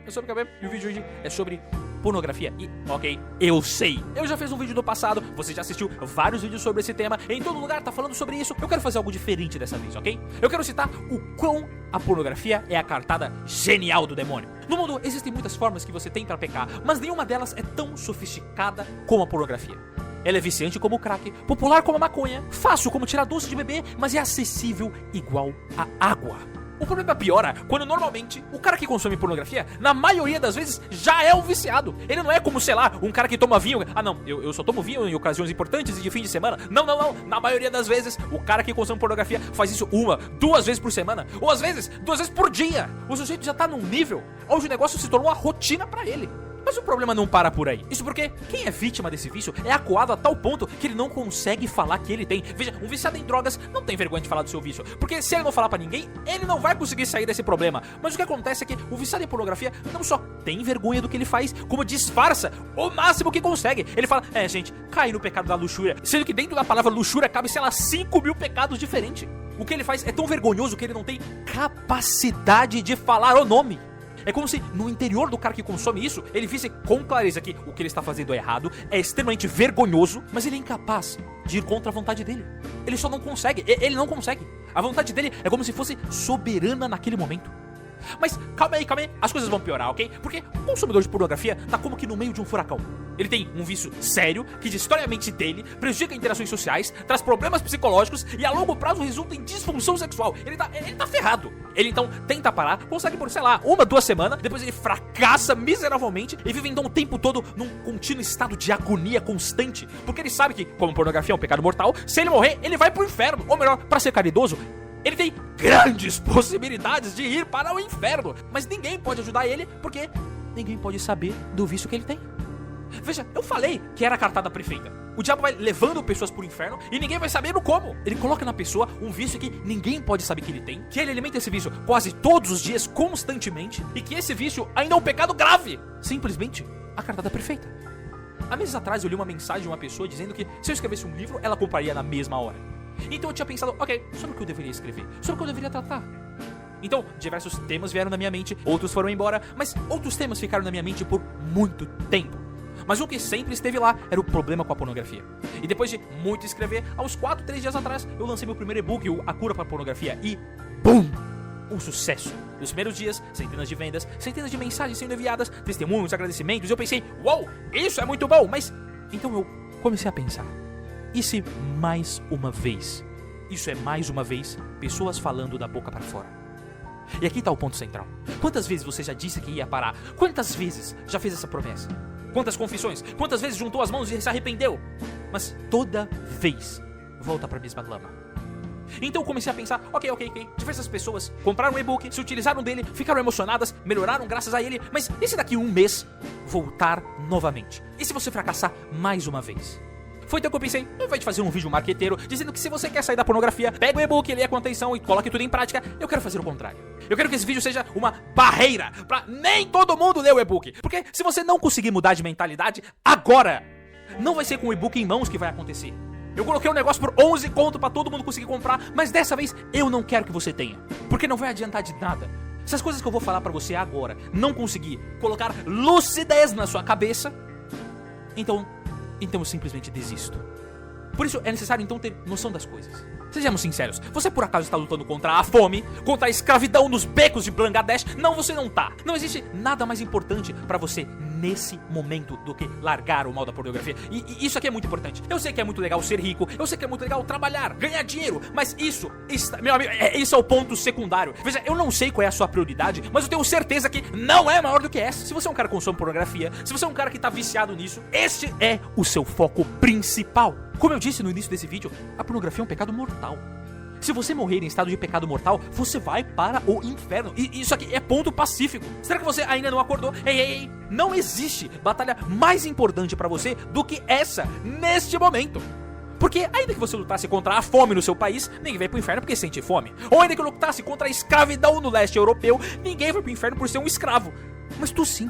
é sobre cabelo. E o vídeo de hoje é sobre pornografia. E, ok, eu sei, eu já fiz um vídeo no passado, você já assistiu vários vídeos sobre esse tema, em todo lugar tá falando sobre isso. Eu quero fazer algo diferente dessa vez, ok? Eu quero citar o quão a pornografia é a cartada genial do demônio. No mundo existem muitas formas que você tem pra pecar, mas nenhuma delas é tão sofisticada como a pornografia. Ela é viciante como o crack, popular como a maconha, fácil como tirar doce de bebê, mas é acessível igual a água. O problema piora quando normalmente o cara que consome pornografia, na maioria das vezes, já é um viciado. Ele não é como, sei lá, um cara que toma vinho. Ah não, eu só tomo vinho em ocasiões importantes e de fim de semana. Não. Na maioria das vezes, o cara que consome pornografia faz isso 1, 2 vezes por semana. Ou às vezes, 2 vezes por dia. O sujeito já tá num nível onde o negócio se tornou uma rotina pra ele. Mas o problema não para por aí. Isso porque quem é vítima desse vício é acuado a tal ponto que ele não consegue falar que ele tem. Veja, um viciado em drogas não tem vergonha de falar do seu vício, porque se ele não falar pra ninguém, ele não vai conseguir sair desse problema. Mas o que acontece é que o viciado em pornografia não só tem vergonha do que ele faz, como disfarça o máximo que consegue. Ele fala, gente, cai no pecado da luxúria, sendo que dentro da palavra luxúria cabe, sei lá, 5.000 pecados diferentes. O que ele faz é tão vergonhoso que ele não tem capacidade de falar o nome. É como se no interior do cara que consome isso, ele visse com clareza que o que ele está fazendo é errado, é extremamente vergonhoso, mas ele é incapaz de ir contra a vontade dele. Ele só não consegue, ele não consegue. A vontade dele é como se fosse soberana naquele momento. Mas calma aí, as coisas vão piorar, ok? Porque o consumidor de pornografia tá como que no meio de um furacão. Ele tem um vício sério, que destrói a mente dele, prejudica interações sociais, traz problemas psicológicos e a longo prazo resulta em disfunção sexual. Ele tá ferrado. Ele então tenta parar, consegue por, sei lá, 1, 2 semanas, depois ele fracassa miseravelmente e vive então o tempo todo num contínuo estado de agonia constante. Porque ele sabe que, como pornografia é um pecado mortal, se ele morrer, ele vai pro inferno. Ou melhor, pra ser caridoso, ele tem grandes possibilidades de ir para o inferno. Mas ninguém pode ajudar ele, porque ninguém pode saber do vício que ele tem. Veja, eu falei que era a cartada perfeita. O diabo vai levando pessoas pro inferno e ninguém vai saber como. Ele coloca na pessoa um vício que ninguém pode saber que ele tem, que ele alimenta esse vício quase todos os dias, constantemente, e que esse vício ainda é um pecado grave. Simplesmente a cartada perfeita. Há meses atrás eu li uma mensagem de uma pessoa dizendo que se eu escrevesse um livro, ela compraria na mesma hora. Então eu tinha pensado, ok, sobre o que eu deveria escrever? Sobre o que eu deveria tratar? Então, diversos temas vieram na minha mente, outros foram embora, mas outros temas ficaram na minha mente por muito tempo. Mas o que sempre esteve lá era o problema com a pornografia. E depois de muito escrever, há uns 3 dias atrás, eu lancei meu primeiro e-book, A Cura para a Pornografia, e BUM! Um sucesso. Nos primeiros dias, centenas de vendas, centenas de mensagens sendo enviadas, testemunhos, agradecimentos, e eu pensei, uau, isso é muito bom, mas... Então eu comecei a pensar, e se mais uma vez, isso é mais uma vez, pessoas falando da boca para fora? E aqui tá o ponto central. Quantas vezes você já disse que ia parar? Quantas vezes já fez essa promessa? Quantas confissões? Quantas vezes juntou as mãos e se arrependeu? Mas toda vez volta pra mesma lama. Então eu comecei a pensar, ok. Diversas pessoas compraram um e-book, se utilizaram dele, ficaram emocionadas, melhoraram graças a ele. Mas e se daqui 1 mês voltar novamente? E se você fracassar mais uma vez? Foi então que eu pensei, ao invés de fazer um vídeo marqueteiro dizendo que se você quer sair da pornografia, pega o e-book, lê com atenção e coloque tudo em prática, eu quero fazer o contrário. Eu quero que esse vídeo seja uma barreira pra nem todo mundo ler o e-book. Porque se você não conseguir mudar de mentalidade agora, não vai ser com o e-book em mãos que vai acontecer. Eu coloquei um negócio por 11 conto pra todo mundo conseguir comprar, mas dessa vez eu não quero que você tenha, porque não vai adiantar de nada. Se as coisas que eu vou falar pra você agora não conseguir colocar lucidez na sua cabeça, então eu simplesmente desisto. Por isso é necessário então ter noção das coisas. Sejamos sinceros, você por acaso está lutando contra a fome, contra a escravidão nos becos de Bangladesh? Não, você não tá. Não existe nada mais importante pra você nesse momento do que largar o mal da pornografia. E isso aqui é muito importante. Eu sei que é muito legal ser rico, eu sei que é muito legal trabalhar, ganhar dinheiro, mas meu amigo, isso é o ponto secundário. Veja, eu não sei qual é a sua prioridade, mas eu tenho certeza que não é maior do que essa. Se você é um cara que consome pornografia, se você é um cara que tá viciado nisso, este é o seu foco principal. Como eu disse no início desse vídeo, a pornografia é um pecado mortal. Se você morrer em estado de pecado mortal, você vai para o inferno. E isso aqui é ponto pacífico. Será que você ainda não acordou? Ei, não existe batalha mais importante pra você do que essa, neste momento. Porque ainda que você lutasse contra a fome no seu país, ninguém vai pro inferno porque sente fome. Ou ainda que lutasse contra a escravidão no leste europeu, ninguém vai pro inferno por ser um escravo. Mas tu sim.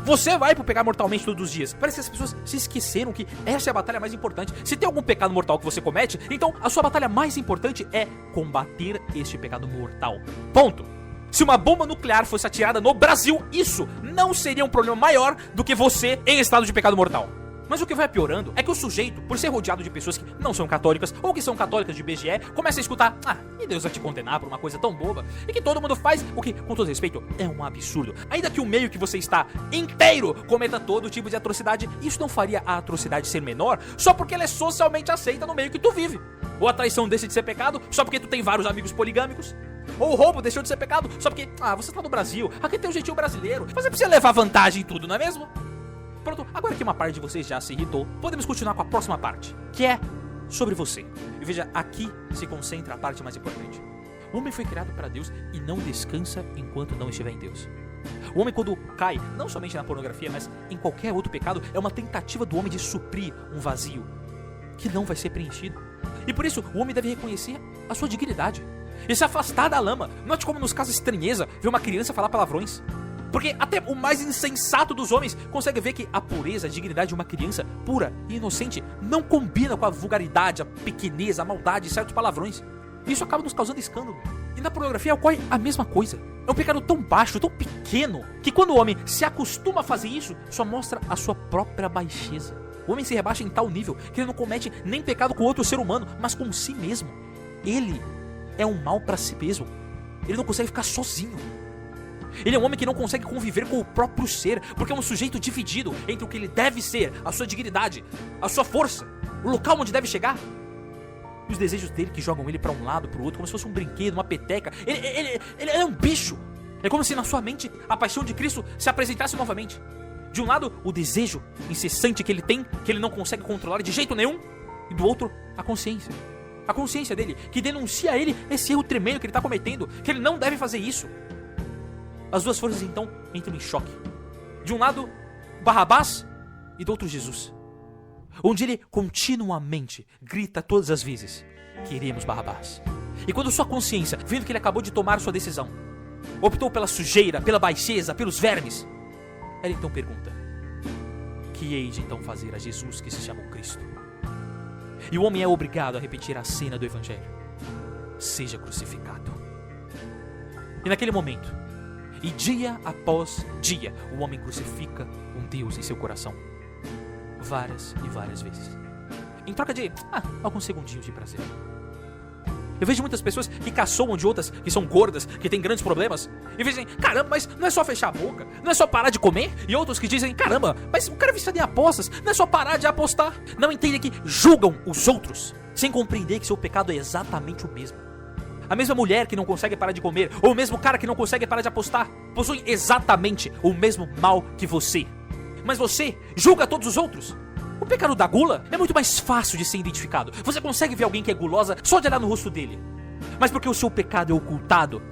Você vai pro pecar mortalmente todos os dias. Parece que as pessoas se esqueceram que essa é a batalha mais importante. Se tem algum pecado mortal que você comete, então a sua batalha mais importante é combater este pecado mortal. Ponto. Se uma bomba nuclear fosse atirada no Brasil, isso não seria um problema maior do que você em estado de pecado mortal. Mas o que vai piorando é que o sujeito, por ser rodeado de pessoas que não são católicas ou que são católicas de BGE, começa a escutar: e Deus vai te condenar por uma coisa tão boba, e que todo mundo faz, o que, com todo respeito, é um absurdo. Ainda que o meio que você está inteiro cometa todo tipo de atrocidade, isso não faria a atrocidade ser menor só porque ela é socialmente aceita no meio que tu vive. Ou a traição deixa de ser pecado só porque tu tem vários amigos poligâmicos. Ou o roubo deixou de ser pecado só porque, você tá no Brasil, aqui tem um jeitinho brasileiro, você precisa levar vantagem em tudo, não é mesmo? Pronto, agora que uma parte de vocês já se irritou, podemos continuar com a próxima parte, que é sobre você. E veja, aqui se concentra a parte mais importante. O homem foi criado para Deus e não descansa enquanto não estiver em Deus. O homem, quando cai, não somente na pornografia, mas em qualquer outro pecado, é uma tentativa do homem de suprir um vazio que não vai ser preenchido. E por isso, o homem deve reconhecer a sua dignidade e se afastar da lama. Note como nos casos de estranheza, ver uma criança falar palavrões. Porque até o mais insensato dos homens consegue ver que a pureza, a dignidade de uma criança pura e inocente não combina com a vulgaridade, a pequenez, a maldade de certos palavrões. Isso acaba nos causando escândalo. E na pornografia ocorre a mesma coisa. É um pecado tão baixo, tão pequeno, que quando o homem se acostuma a fazer isso, só mostra a sua própria baixeza. O homem se rebaixa em tal nível que ele não comete nem pecado com outro ser humano, mas com si mesmo. Ele é um mal para si mesmo. Ele não consegue ficar sozinho. Ele é um homem que não consegue conviver com o próprio ser, porque é um sujeito dividido entre o que ele deve ser, a sua dignidade, a sua força, o local onde deve chegar, e os desejos dele que jogam ele para um lado, para o outro, como se fosse um brinquedo, uma peteca. Ele é um bicho. É como se na sua mente a paixão de Cristo se apresentasse novamente. De um lado, o desejo incessante que ele tem, que ele não consegue controlar de jeito nenhum, e do outro, a consciência. A consciência dele, que denuncia a ele esse erro tremendo que ele está cometendo, que ele não deve fazer isso. As duas forças então entram em choque. De um lado, Barrabás, e do outro, Jesus. Onde ele continuamente grita todas as vezes: queremos Barrabás. E quando sua consciência, vendo que ele acabou de tomar sua decisão, optou pela sujeira, pela baixeza, pelos vermes, ela então pergunta: que hei de então fazer a Jesus que se chamou Cristo? E o homem é obrigado a repetir a cena do Evangelho: seja crucificado. E naquele momento, e dia após dia, o homem crucifica um Deus em seu coração, várias e várias vezes, em troca de alguns segundinhos de prazer. Eu vejo muitas pessoas que caçoam de outras que são gordas, que têm grandes problemas, e dizem: caramba, mas não é só fechar a boca, não é só parar de comer. E outros que dizem: caramba, mas o cara é viciado em apostas, não é só parar de apostar. Não entendem que julgam os outros, sem compreender que seu pecado é exatamente o mesmo. A mesma mulher que não consegue parar de comer, ou o mesmo cara que não consegue parar de apostar, possuem exatamente o mesmo mal que você. Mas você julga todos os outros. O pecado da gula é muito mais fácil de ser identificado. Você consegue ver alguém que é gulosa só de olhar no rosto dele. Mas porque o seu pecado é ocultado,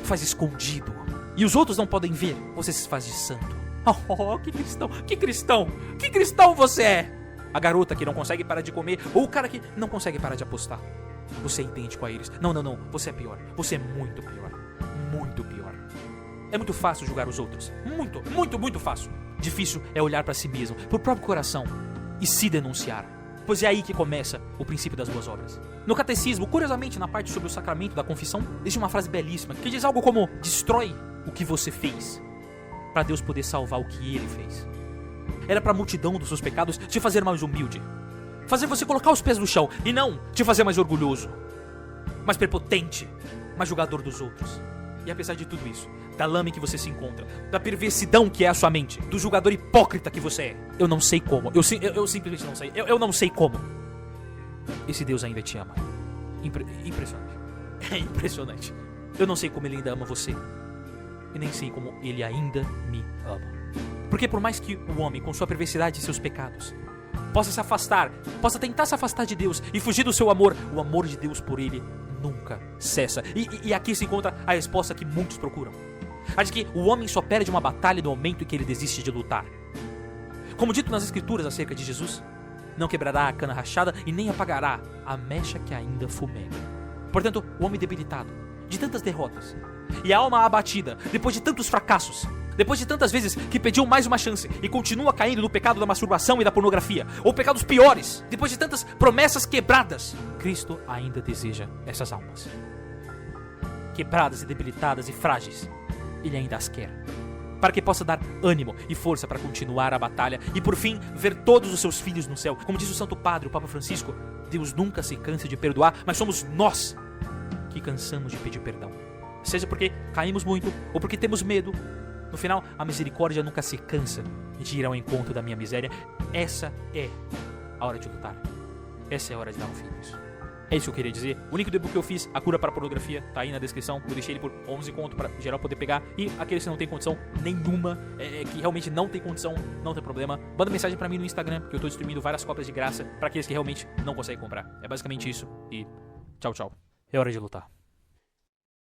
faz escondido, e os outros não podem ver, você se faz de santo. Oh, que cristão, que cristão, que cristão você é! A garota que não consegue parar de comer, ou o cara que não consegue parar de apostar. Você é idêntico a eles. Não, você é pior. Você é muito pior. Muito pior. É muito fácil julgar os outros. Muito, muito, muito fácil. Difícil é olhar para si mesmo, pro próprio coração, e se denunciar. Pois é aí que começa o princípio das boas obras. No catecismo, curiosamente, na parte sobre o sacramento da confissão, existe uma frase belíssima que diz algo como: destrói o que você fez, para Deus poder salvar o que Ele fez. Era para a multidão dos seus pecados te fazer mais humilde, fazer você colocar os pés no chão, e não te fazer mais orgulhoso, mais prepotente, mais julgador dos outros. E apesar de tudo isso, da lama em que você se encontra, da perversidão que é a sua mente, do julgador hipócrita que você é, eu não sei como, eu simplesmente não sei, eu não sei como, esse Deus ainda te ama. Impressionante. É impressionante. Eu não sei como Ele ainda ama você, e nem sei como Ele ainda me ama. Porque por mais que o homem, com sua perversidade e seus pecados, possa se afastar, possa tentar se afastar de Deus e fugir do seu amor, o amor de Deus por ele nunca cessa. E aqui se encontra a resposta que muitos procuram: a de que o homem só perde uma batalha no momento em que ele desiste de lutar. Como dito nas escrituras acerca de Jesus: não quebrará a cana rachada e nem apagará a mecha que ainda fumega. Portanto, o homem debilitado de tantas derrotas, e a alma abatida depois de tantos fracassos, depois de tantas vezes que pediu mais uma chance e continua caindo no pecado da masturbação e da pornografia, ou pecados piores, depois de tantas promessas quebradas, Cristo ainda deseja essas almas. Quebradas e debilitadas e frágeis, Ele ainda as quer. para que possa dar ânimo e força para continuar a batalha e por fim ver todos os seus filhos no céu. Como diz o Santo Padre, o Papa Francisco, Deus nunca se cansa de perdoar, mas somos nós que cansamos de pedir perdão. Seja porque caímos muito ou porque temos medo, no final a misericórdia nunca se cansa de ir ao encontro da minha miséria. Essa é a hora de lutar. Essa é a hora de dar um fim nisso. É isso que eu queria dizer. O link do e-book que eu fiz, A Cura para a Pornografia, tá aí na descrição. Eu deixei ele por 11 conto para geral poder pegar. E aqueles que não tem condição nenhuma, que realmente não tem condição, não tem problema, manda mensagem pra mim no Instagram, que eu tô distribuindo várias cópias de graça pra aqueles que realmente não conseguem comprar. É basicamente isso. E tchau, tchau. É hora de lutar.